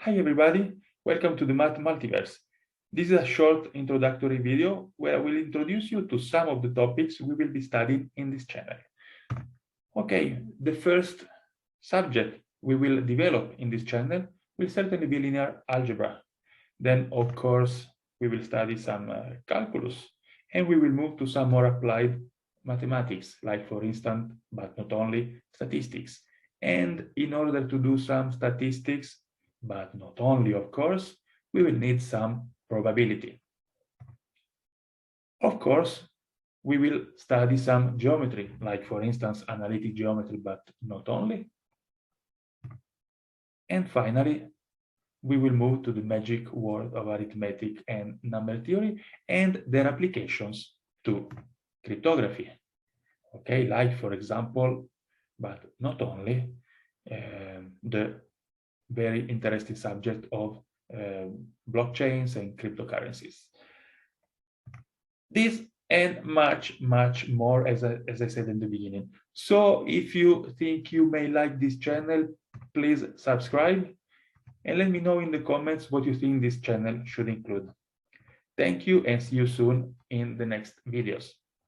Hi everybody, welcome to the Math Multiverse. This is a short introductory video where I will introduce you to some of the topics we will be studying in this channel. Okay, the first subject we will develop in this channel will certainly be linear algebra. Then, of course, we will study some calculus, and we will move to some more applied mathematics, like for instance, but not only, statistics. And in order to do some statistics, but not only, of course, we will need some probability. Of course, we will study some geometry, like for instance, analytic geometry, but not only. And finally, we will move to the magic world of arithmetic and number theory and their applications to cryptography. Okay, like for example, but not only, the very interesting subject of blockchains and cryptocurrencies. This and much more, as I said in the beginning. So if you think you may like this channel, please subscribe and let me know in the comments what you think this channel should include. Thank you and see you soon in the next videos.